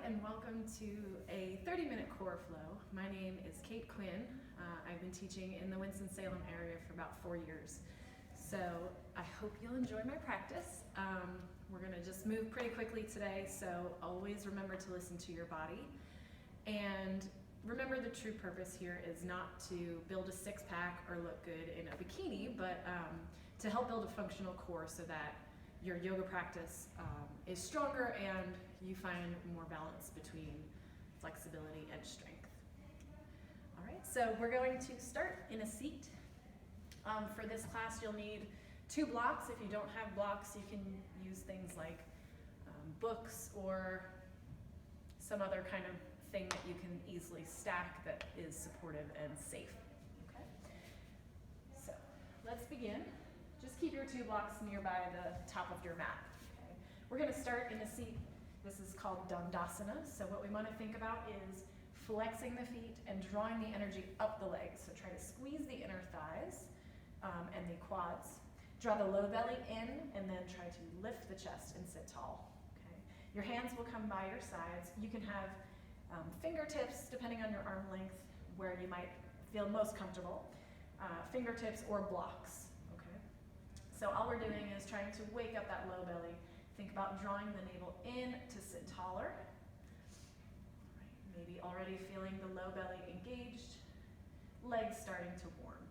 and welcome to a 30-minute core flow. My name is Kate Quinn. I've been teaching in the Winston-Salem area for about 4 years. So I hope you'll enjoy my practice. We're going to just move pretty quickly today, so always remember to listen to your body. And remember, the true purpose here is not to build a six-pack or look good in a bikini, but to help build a functional core so that your yoga practice is stronger and you find more balance between flexibility and strength. All right, so we're going to start in a seat. For this class, you'll need 2 blocks. If you don't have blocks, you can use things like books or some other kind of thing that you can easily stack that is supportive and safe. Okay, so let's begin. Just keep your 2 blocks nearby the top of your mat. Okay? We're going to start in a seat. This is called Dandasana. So what we want to think about is flexing the feet and drawing the energy up the legs. So try to squeeze the inner thighs and the quads. Draw the low belly in and then try to lift the chest and sit tall. Okay? Your hands will come by your sides. You can have fingertips, depending on your arm length, where you might feel most comfortable. Fingertips or blocks. So all we're doing is trying to wake up that low belly. Think about drawing the navel in to sit taller. Right. Maybe already feeling the low belly engaged, legs starting to warm.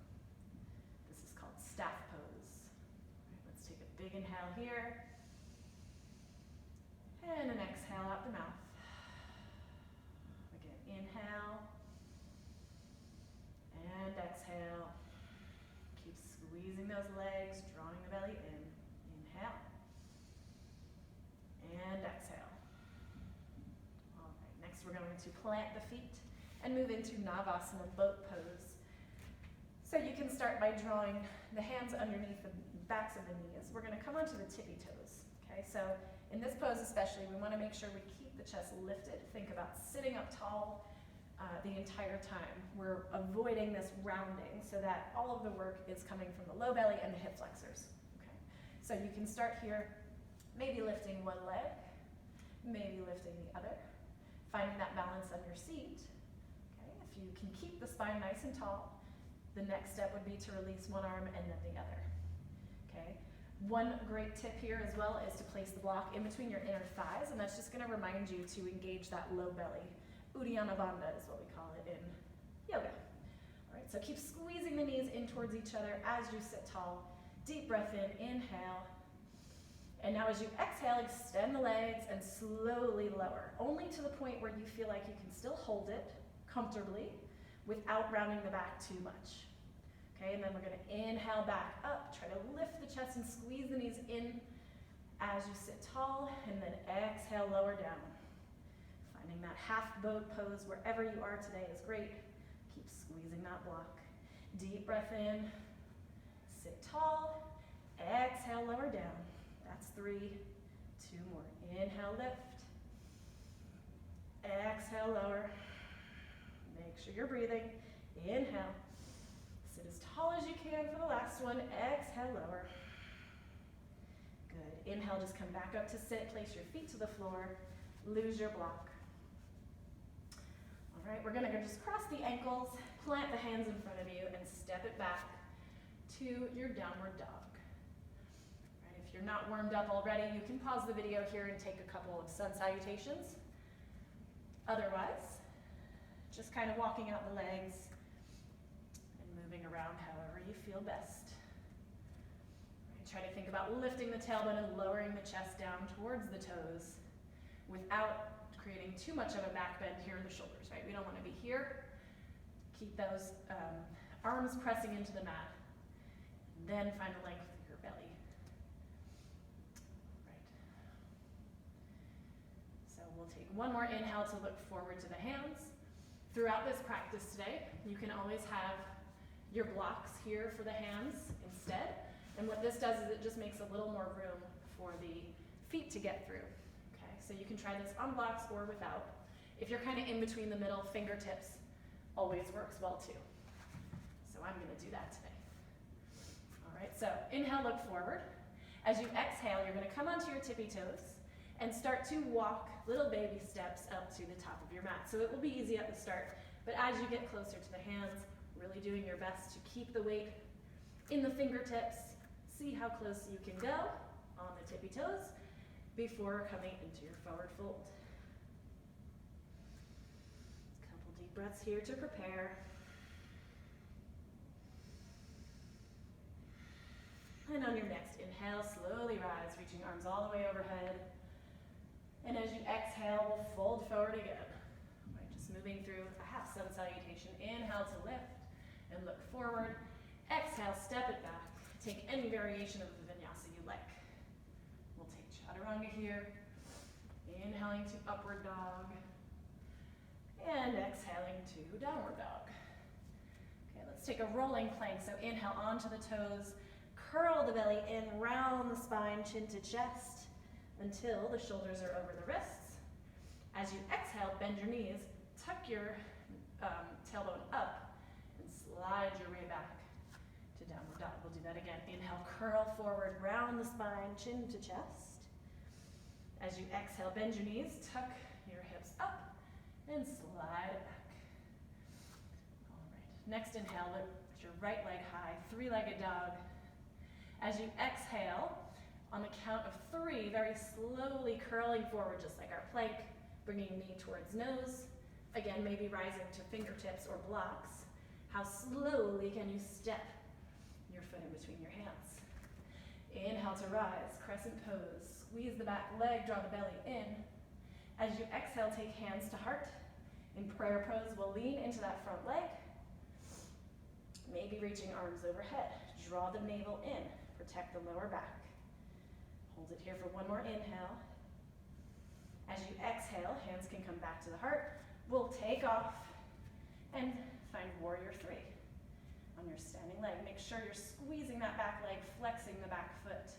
This is called staff pose. Right. Let's take a big inhale here, and an exhale out the mouth. Again, inhale, and exhale. Keep squeezing those legs, drawing the belly in. Inhale. And exhale. All right, next we're going to plant the feet and move into Navasana, boat pose. So you can start by drawing the hands underneath the backs of the knees. We're going to come onto the tippy toes. Okay, so in this pose especially, we want to make sure we keep the chest lifted. Think about sitting up tall the entire time. We're avoiding this rounding so that all of the work is coming from the low belly and the hip flexors. Okay, so you can start here, maybe lifting one leg, maybe lifting the other, finding that balance on your seat. Okay, if you can keep the spine nice and tall, the next step would be to release one arm and then the other. Okay, one great tip here as well is to place the block in between your inner thighs, and that's just going to remind you to engage that low belly. Uddiyana Bandha is what we call it in yoga. All right, so keep squeezing the knees in towards each other as you sit tall. Deep breath in, inhale. And now as you exhale, extend the legs and slowly lower, only to the point where you feel like you can still hold it comfortably without rounding the back too much. Okay, and then we're going to inhale back up, try to lift the chest and squeeze the knees in as you sit tall, and then exhale, lower down. Finding that half boat pose wherever you are today is great. Keep squeezing that block. Deep breath in, sit tall, exhale, lower down. That's 3, 2 more. Inhale, lift. Exhale, lower. Make sure you're breathing. Inhale. Sit as tall as you can for the last one. Exhale, lower. Good. Inhale, just come back up to sit. Place your feet to the floor. Lose your block. All right, we're going to just cross the ankles, plant the hands in front of you, and step it back to your downward dog. If you're not warmed up already, you can pause the video here and take a couple of sun salutations. Otherwise, just kind of walking out the legs and moving around however you feel best. Try to think about lifting the tailbone and lowering the chest down towards the toes without creating too much of a back bend here in the shoulders, right? We don't want to be here. Keep those arms pressing into the mat. Then find a length of your belly. So we'll take one more inhale to look forward to the hands. Throughout this practice today, you can always have your blocks here for the hands instead. And what this does is it just makes a little more room for the feet to get through. Okay, so you can try this on blocks or without. If you're kind of in between the middle, fingertips always works well too. So I'm going to do that today. All right, so inhale, look forward. As you exhale, you're going to come onto your tippy toes and start to walk little baby steps up to the top of your mat. So it will be easy at the start, but as you get closer to the hands, really doing your best to keep the weight in the fingertips. See how close you can go on the tippy toes before coming into your forward fold. Couple deep breaths here to prepare. And on your next inhale, slowly rise, reaching arms all the way overhead. And as you exhale, we'll fold forward again. Right, just moving through a half sun salutation. Inhale to lift and look forward. Exhale, step it back. Take any variation of the vinyasa you like. We'll take chaturanga here. Inhaling to upward dog. And exhaling to downward dog. Okay, let's take a rolling plank. So inhale onto the toes. Curl the belly in, round the spine, chin to chest, until the shoulders are over the wrists. As you exhale, bend your knees, tuck your tailbone up, and slide your way back to downward dog. We'll do that again. Inhale, curl forward, round the spine, chin to chest. As you exhale, bend your knees, tuck your hips up, and slide it back. All right, next inhale, lift your right leg high, three-legged dog. As you exhale, on the count of 3, very slowly curling forward, just like our plank, bringing knee towards nose. Again, maybe rising to fingertips or blocks. How slowly can you step your foot in between your hands? Inhale to rise, crescent pose. Squeeze the back leg, draw the belly in. As you exhale, take hands to heart. In prayer pose, we'll lean into that front leg. Maybe reaching arms overhead. Draw the navel in. Protect the lower back. Hold it here for one more inhale. As you exhale, hands can come back to the heart. We'll take off and find warrior 3 on your standing leg. Make sure you're squeezing that back leg, flexing the back foot.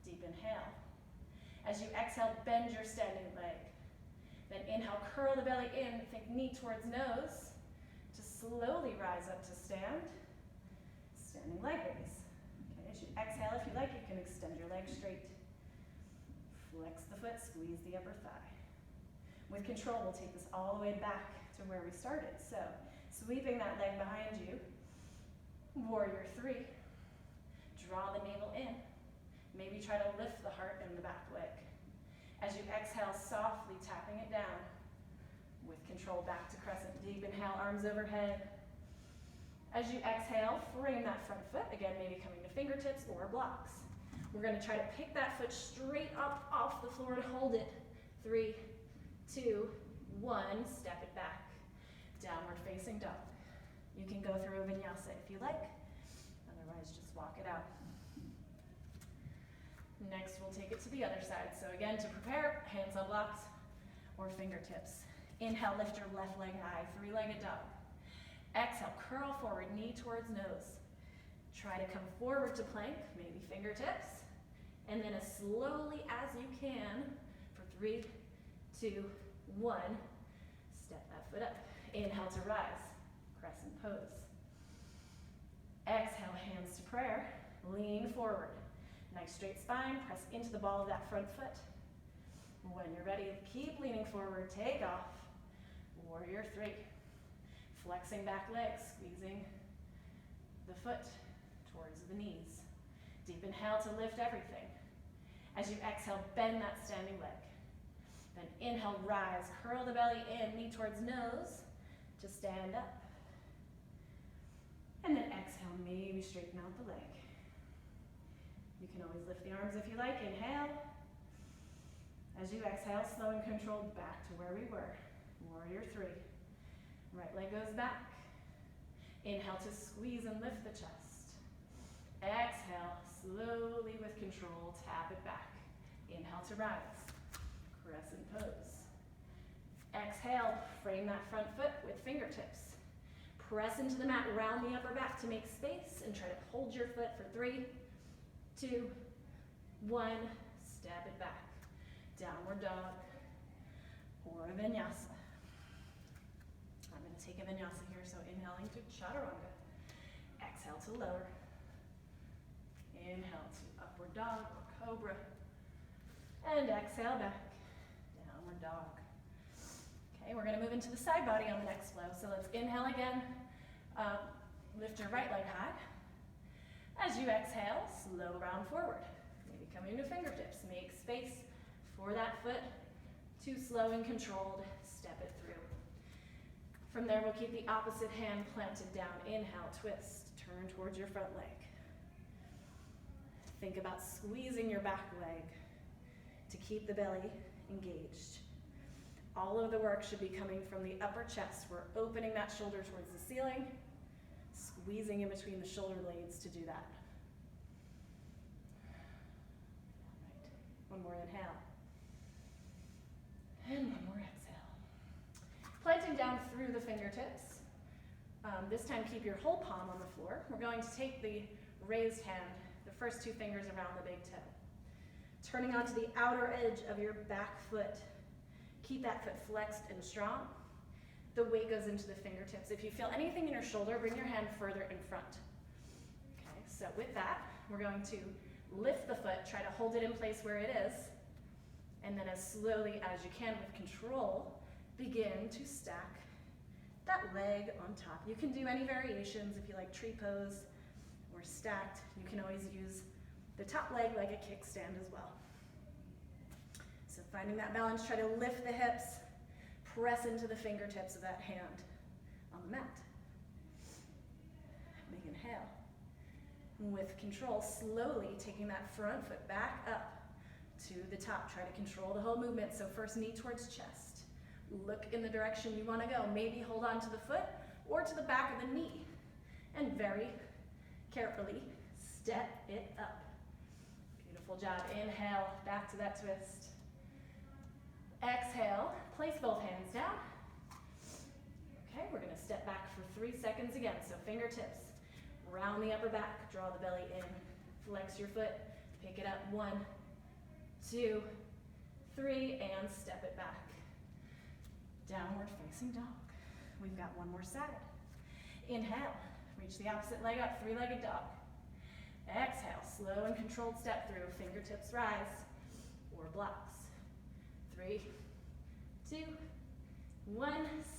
Deep inhale. As you exhale, bend your standing leg. Then inhale, curl the belly in, think knee towards nose to slowly rise up to stand. Standing leg raise. Okay, as you exhale, if you like, you can extend your legs straight. Flex the foot, squeeze the upper thigh. With control, we'll take this all the way back to where we started. So, sweeping that leg behind you, warrior 3. Draw the navel in. Maybe try to lift the heart in the back leg. As you exhale, softly tapping it down. With control, back to crescent. Deep inhale, arms overhead. As you exhale, frame that front foot. Again, maybe coming to fingertips or blocks. We're going to try to pick that foot straight up off the floor and hold it. 3, 2, 1. Step it back. Downward facing dog. You can go through a vinyasa if you like. Otherwise, just walk it out. Next, we'll take it to the other side. So again, to prepare, hands on blocks or fingertips. Inhale, lift your left leg high, three-legged dog. Exhale, curl forward, knee towards nose. Try to come forward to plank, maybe fingertips. And then as slowly as you can, for 3, 2, 1, step that foot up. Inhale to rise, crescent pose. Exhale, hands to prayer, lean forward. Nice straight spine, press into the ball of that front foot. When you're ready, keep leaning forward, take off. Warrior 3. Flexing back legs, squeezing the foot towards the knees. Deep inhale to lift everything. As you exhale, bend that standing leg. Then inhale, rise, curl the belly in, knee towards nose to stand up. And then exhale, maybe straighten out the leg. You can always lift the arms if you like. Inhale. As you exhale, slow and controlled back to where we were. Warrior 3. Right leg goes back. Inhale to squeeze and lift the chest. Exhale, slowly with control, tap it back. Inhale to rise. Crescent pose. Exhale, frame that front foot with fingertips. Press into the mat, round the upper back to make space, and try to hold your foot for 3, 2, 1. Step it back. Downward dog or a vinyasa. I'm going to take a vinyasa here, so inhaling to chaturanga. Exhale to lower. Inhale to upward dog or cobra. And exhale back. dog. Okay, we're gonna move into the side body on the next flow. So let's inhale again. Lift your right leg high. As you exhale, slow round forward. Maybe coming to fingertips. Make space for that foot to slow and controlled step it through. From there, we'll keep the opposite hand planted down. Inhale, twist, turn towards your front leg. Think about squeezing your back leg to keep the belly engaged. All of the work should be coming from the upper chest. We're opening that shoulder towards the ceiling, squeezing in between the shoulder blades to do that. All right. One more inhale. And one more exhale. Planting down through the fingertips. This time keep your whole palm on the floor. We're going to take the raised hand, the first two fingers around the big toe. Turning onto the outer edge of your back foot. Keep that foot flexed and strong. The weight goes into the fingertips. If you feel anything in your shoulder, bring your hand further in front. Okay, so with that, we're going to lift the foot, try to hold it in place where it is, and then as slowly as you can with control, begin to stack that leg on top. You can do any variations if you like tree pose or stacked. You can always use the top leg like a kickstand as well. So finding that balance, try to lift the hips, press into the fingertips of that hand on the mat. Big inhale. With control, slowly taking that front foot back up to the top. Try to control the whole movement. So first knee towards chest. Look in the direction you want to go. Maybe hold on to the foot or to the back of the knee. And very carefully step it up. Beautiful job. Inhale, back to that twist. Exhale, place both hands down. Okay, we're going to step back for 3 seconds again. So fingertips, round the upper back, draw the belly in, flex your foot, pick it up, 1, 2, 3, and step it back. Downward facing dog. We've got one more side. Inhale, reach the opposite leg up, three-legged dog. Exhale, slow and controlled step through, fingertips rise, or blocks. 3, 2, 1,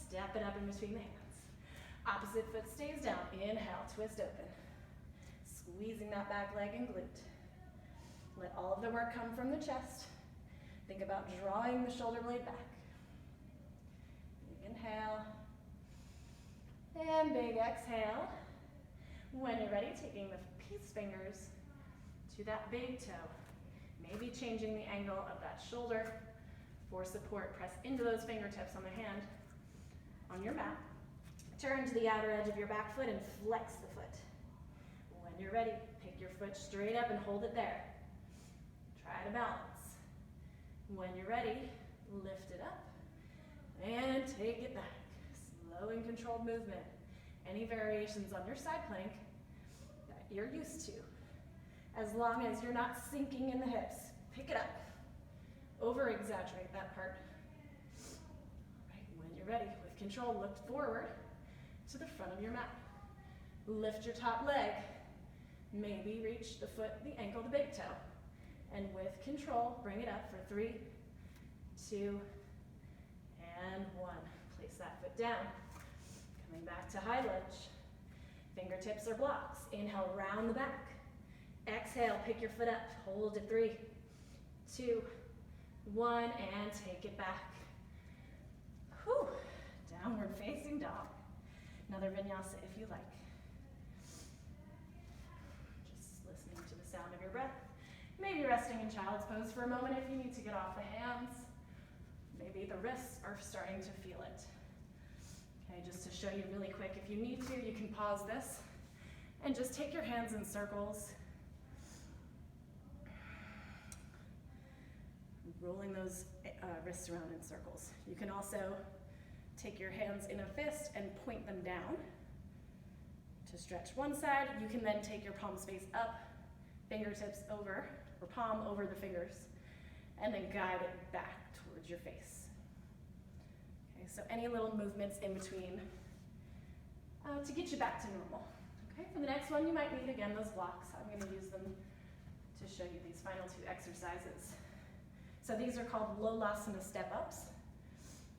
step it up in between the hands. Opposite foot stays down, inhale, twist open. Squeezing that back leg and glute. Let all of the work come from the chest. Think about drawing the shoulder blade back. Big inhale, and big exhale. When you're ready, taking the peace fingers to that big toe. Maybe changing the angle of that shoulder. For support, press into those fingertips on the hand on your mat. Turn to the outer edge of your back foot and flex the foot. When you're ready, pick your foot straight up and hold it there. Try to balance. When you're ready, lift it up and take it back. Slow and controlled movement. Any variations on your side plank that you're used to. As long as you're not sinking in the hips, pick it up. Over-exaggerate that part. Right, when you're ready, with control, look forward to the front of your mat. Lift your top leg. Maybe reach the foot, the ankle, the big toe. And with control, bring it up for 3, 2, and 1. Place that foot down. Coming back to high lunge. Fingertips are blocks. Inhale, round the back. Exhale, pick your foot up. Hold it 3, 2, 1, and take it back. Whew. Downward facing dog. Another vinyasa if you like. Just listening to the sound of your breath. Maybe resting in child's pose for a moment if you need to get off the hands. Maybe the wrists are starting to feel it. Okay, just to show you really quick, if you need to, you can pause this and just take your hands in circles. Rolling those wrists around in circles. You can also take your hands in a fist and point them down to stretch one side. You can then take your palms face up, fingertips over, or palm over the fingers, and then guide it back towards your face. Okay, so any little movements in between to get you back to normal. Okay, for the next one, you might need, again, those blocks. I'm going to use them to show you these final 2 exercises. So these are called Lolasana step-ups.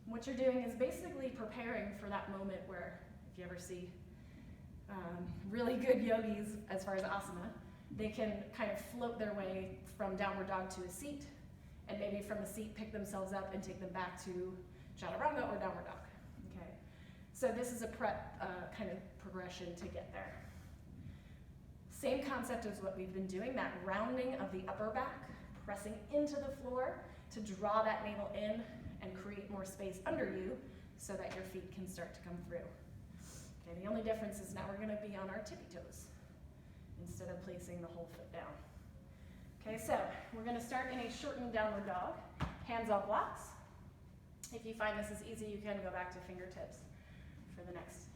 What you're doing is basically preparing for that moment where, if you ever see really good yogis as far as asana, they can kind of float their way from downward dog to a seat, and maybe from a seat pick themselves up and take them back to chaturanga or downward dog. Okay, so this is a prep kind of progression to get there. Same concept as what we've been doing, that rounding of the upper back, pressing into the floor to draw that navel in and create more space under you so that your feet can start to come through. Okay, the only difference is now we're going to be on our tippy toes instead of placing the whole foot down. Okay, so we're going to start in a shortened downward dog, hands on blocks. If you find this is easy, you can go back to fingertips for the next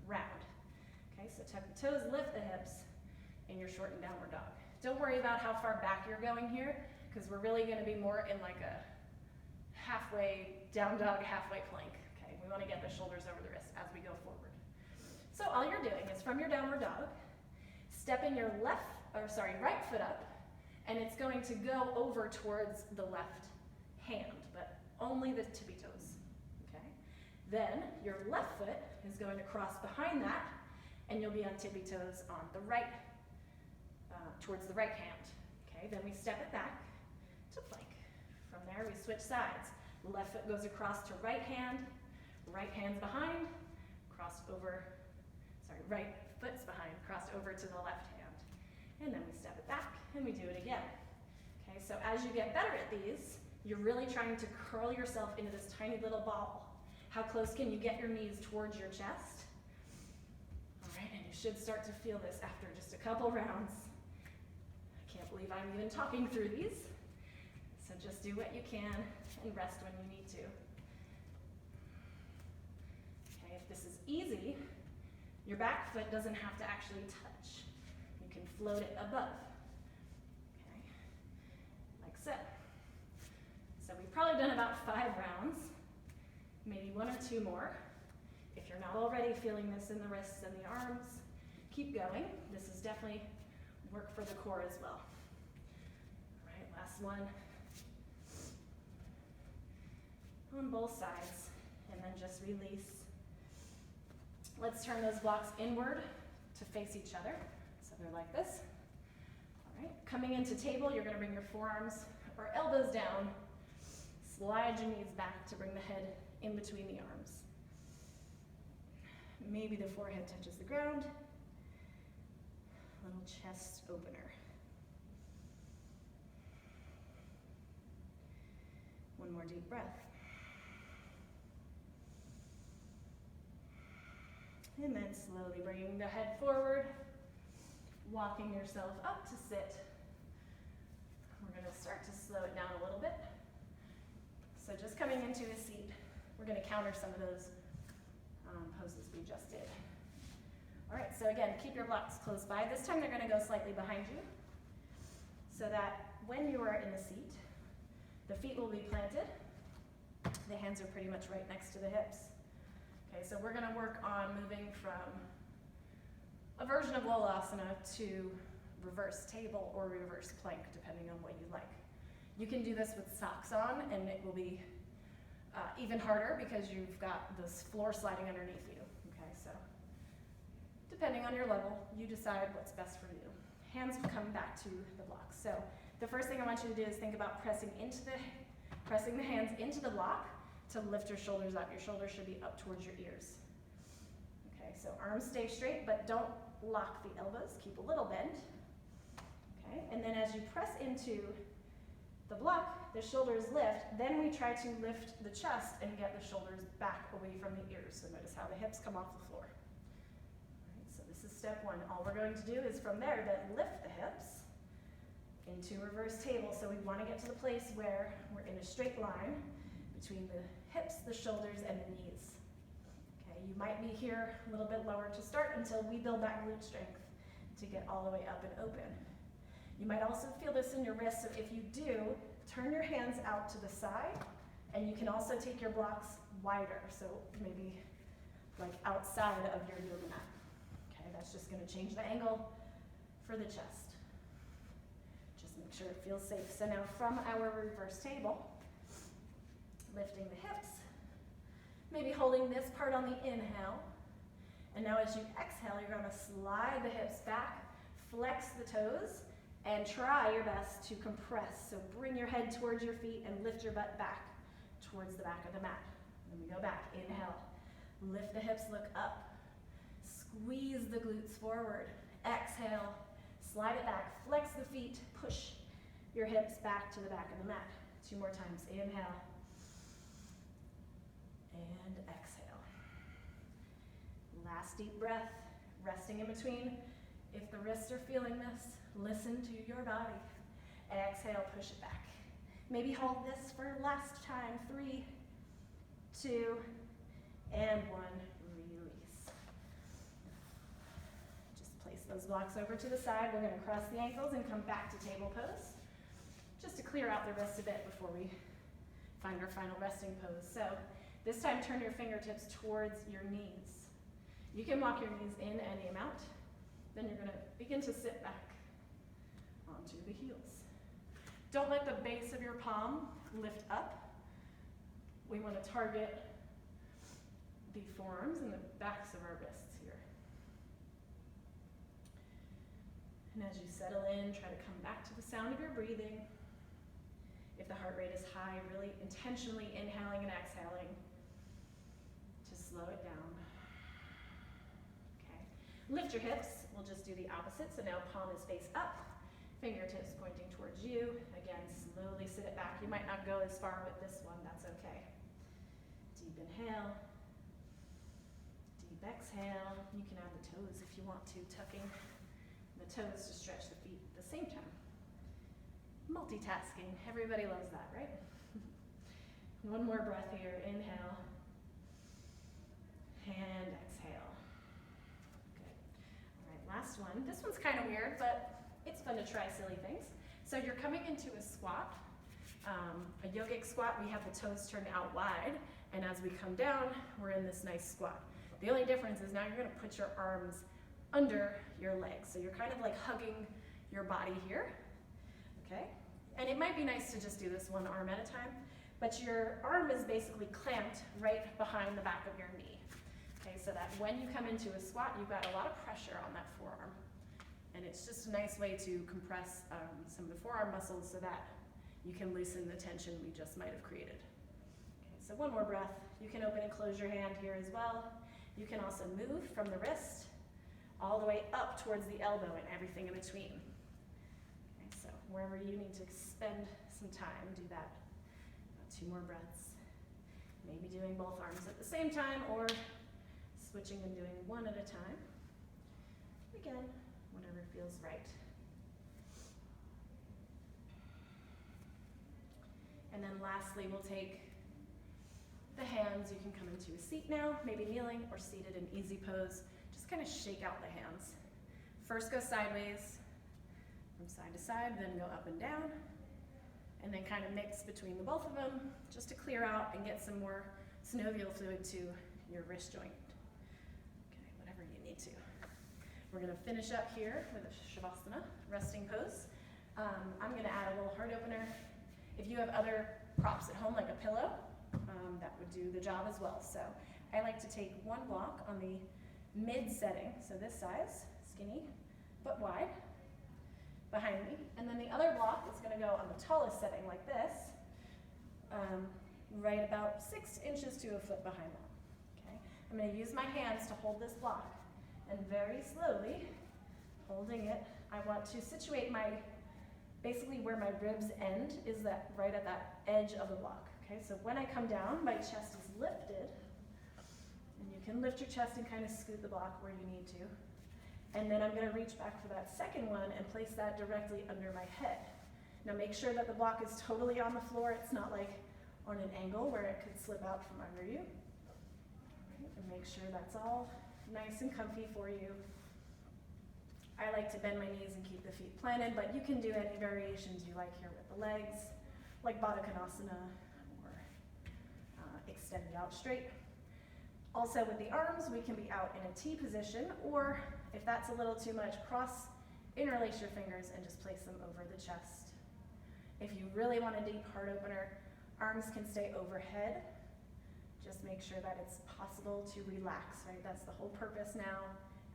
round. Okay, so tuck the toes, lift the hips in your shortened downward dog. Don't worry about how far back you're going here, because we're really going to be more in like a halfway down dog, halfway plank. Okay, we want to get the shoulders over the wrists as we go forward. So all you're doing is from your downward dog, stepping your right foot up, and it's going to go over towards the left hand, but only the tippy toes. Okay, then your left foot is going to cross behind that, and you'll be on tippy toes on the right, towards the right hand. Okay, then we step it back to plank. From there we switch sides. Left foot goes across to right hand's behind, right foot's behind, crossed over to the left hand. And then we step it back and we do it again. Okay, so as you get better at these, you're really trying to curl yourself into this tiny little ball. How close can you get your knees towards your chest? All right, and you should start to feel this after just a couple rounds. I can't believe I'm even talking through these. So just do what you can and rest when you need to. Okay, if this is easy, your back foot doesn't have to actually touch. You can float it above. Okay, like so. So we've probably done about 5 rounds, maybe 1 or 2 more. If you're not already feeling this in the wrists and the arms, keep going. This is definitely work for the core as well. All right, last one. On both sides, and then just release. Let's turn those blocks inward to face each other. So they're like this. All right, coming into table, you're gonna bring your forearms or elbows down. Slide your knees back to bring the head in between the arms. Maybe the forehead touches the ground. Little chest opener. One more deep breath. And then slowly bringing the head forward, walking yourself up to sit. We're going to start to slow it down a little bit. So just coming into a seat, we're going to counter some of those poses we just did. All right, so again, keep your blocks close by. This time they're going to go slightly behind you so that when you are in the seat, the feet will be planted. The hands are pretty much right next to the hips. Okay, so we're going to work on moving from a version of Lolasana to reverse table or reverse plank, depending on what you like. You can do this with socks on, and it will be even harder because you've got this floor sliding underneath you. Okay, so depending on your level, you decide what's best for you. Hands come back to the blocks. So the first thing I want you to do is think about pressing the hands into the block to lift your shoulders up. Your shoulders should be up towards your ears. Okay, so arms stay straight, but don't lock the elbows. Keep a little bend. Okay, and then as you press into the block, the shoulders lift. Then we try to lift the chest and get the shoulders back away from the ears. So notice how the hips come off the floor. All right, so this is step 1. All we're going to do is from there then lift the hips into reverse table. So we want to get to the place where we're in a straight line between the hips, the shoulders, and the knees. Okay, you might be here a little bit lower to start until we build that glute strength to get all the way up and open. You might also feel this in your wrists, so if you do, turn your hands out to the side, and you can also take your blocks wider, so maybe like outside of your yoga mat. Okay, that's just going to change the angle for the chest. Just Just make sure it feels safe. So now from our reverse table, lifting the hips, maybe holding this part on the inhale. And now as you exhale, you're going to slide the hips back, flex the toes, and try your best to compress. So bring your head towards your feet and lift your butt back towards the back of the mat. Then we go back, inhale, lift the hips, look up, squeeze the glutes forward, exhale, slide it back, flex the feet, push your hips back to the back of the mat. 2 more times, inhale, and exhale. Last deep breath, resting in between. If the wrists are feeling this, listen to your body. Exhale, push it back. Maybe hold this for last time. 3, 2, and 1. Release. Just place those blocks over to the side. We're going to cross the ankles and come back to table pose, just to clear out the wrists a bit before we find our final resting pose. So this time, turn your fingertips towards your knees. You can walk your knees in any amount. Then you're going to begin to sit back onto the heels. Don't let the base of your palm lift up. We want to target the forearms and the backs of our wrists here. And as you settle in, try to come back to the sound of your breathing. If the heart rate is high, really intentionally inhaling and exhaling to slow it down. Okay. Lift your hips. We'll just do the opposite. So now palm is face up, fingertips pointing towards you. Again, slowly sit it back. You might not go as far with this one. That's okay. Deep inhale. Deep exhale. You can add the toes if you want to, tucking the toes to stretch the feet at the same time. Multitasking. Everybody loves that, right? 1 more breath here. Inhale. And exhale. Good. All right, last one. This one's kind of weird, but it's fun to try silly things. So you're coming into a squat. A yogic squat, we have the toes turned out wide, and as we come down, we're in this nice squat. The only difference is now you're going to put your arms under your legs. So you're kind of like hugging your body here. Okay? And it might be nice to just do this 1 arm at a time, but your arm is basically clamped right behind the back of your knee. Okay, so that when you come into a squat, you've got a lot of pressure on that forearm. And it's just a nice way to compress some of the forearm muscles so that you can loosen the tension we just might have created. Okay, so 1 more breath. You can open and close your hand here as well. You can also move from the wrist all the way up towards the elbow and everything in between. Okay, so wherever you need to spend some time, do that. 2 more breaths. Maybe doing both arms at the same time or switching and doing 1 at a time. Again, whatever feels right. And then lastly, we'll take the hands. You can come into a seat now, maybe kneeling or seated in easy pose. Just kind of shake out the hands. First go sideways, from side to side, then go up and down, and then kind of mix between the both of them just to clear out and get some more synovial fluid to your wrist joint. Okay, whatever you need to. We're going to finish up here with a Shavasana, resting pose. I'm going to add a little heart opener. If you have other props at home, like a pillow, that would do the job as well. So I like to take 1 block on the mid setting, so this size, skinny, but wide, behind me. And then the other block is going to go on the tallest setting like this, right about 6 inches to a foot behind that. Okay? I'm going to use my hands to hold this block, and very slowly, holding it, I want to situate basically where my ribs end is that right at that edge of the block. Okay, so when I come down, my chest is lifted, and you can lift your chest and kind of scoot the block where you need to. And then I'm going to reach back for that second one and place that directly under my head. Now make sure that the block is totally on the floor. It's not like on an angle where it could slip out from under you. Right, and make sure that's all nice and comfy for you. I like to bend my knees and keep the feet planted, but you can do any variations you like here with the legs, like Baddha Konasana or extended out straight. Also with the arms, we can be out in a T position, or if that's a little too much, interlace your fingers and just place them over the chest. If you really want a deep heart opener, arms can stay overhead. Just make sure that it's possible to relax, right? That's the whole purpose now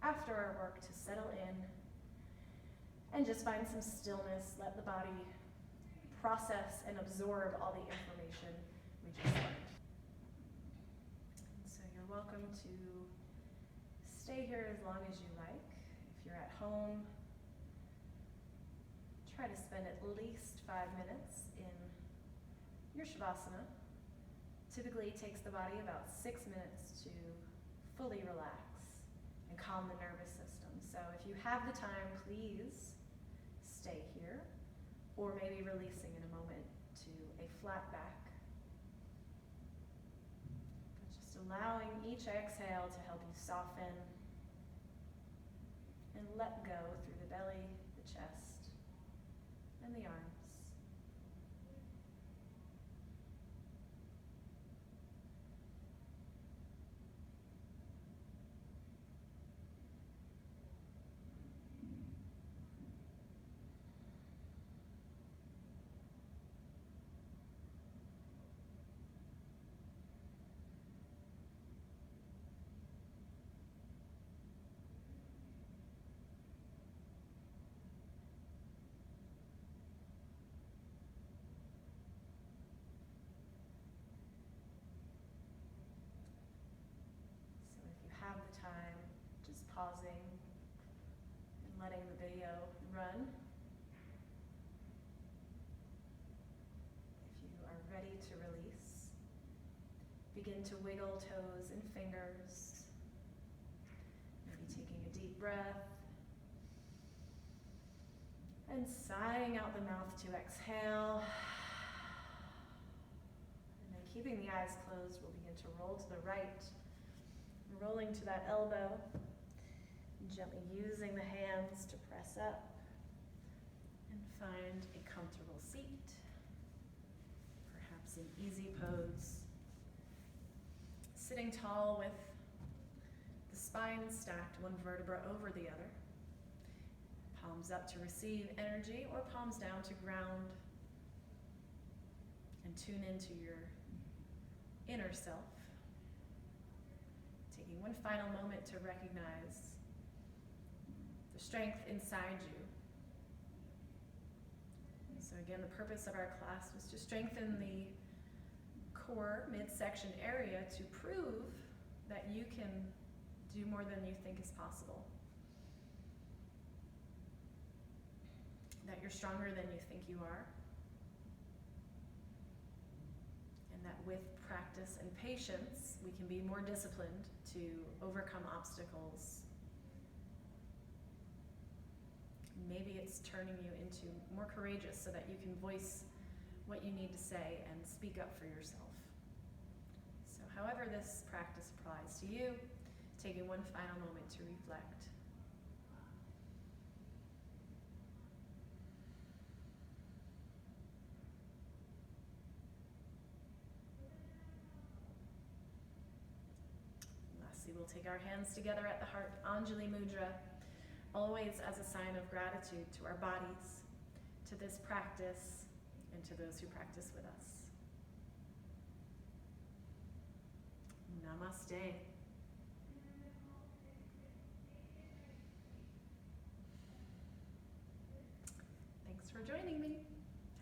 after our work, to settle in and just find some stillness. Let the body process and absorb all the information we just learned. And so you're welcome to stay here as long as you like. If you're at home, try to spend at least 5 minutes in your Shavasana. Typically it takes the body about 6 minutes to fully relax and calm the nervous system. So if you have the time, please stay here, or maybe releasing in a moment to a flat back. But just allowing each exhale to help you soften and let go through the belly, the chest, and the arms. Have the time, just pausing and letting the video run. If you are ready to release, begin to wiggle toes and fingers, maybe taking a deep breath and sighing out the mouth to exhale. And then keeping the eyes closed, we'll begin to roll to the right, rolling to that elbow, gently using the hands to press up and find a comfortable seat, perhaps an easy pose. Sitting tall with the spine stacked one vertebra over the other, palms up to receive energy or palms down to ground and tune into your inner self. Taking one final moment to recognize the strength inside you. And so again, the purpose of our class was to strengthen the core midsection area to prove that you can do more than you think is possible. That you're stronger than you think you are. And that with practice and patience, we can be more disciplined to overcome obstacles. Maybe it's turning you into more courageous so that you can voice what you need to say and speak up for yourself. So however this practice applies to you, taking one final moment to reflect. We'll take our hands together at the heart, Anjali Mudra, always as a sign of gratitude to our bodies, to this practice, and to those who practice with us. Namaste. Thanks for joining me.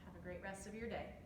Have a great rest of your day.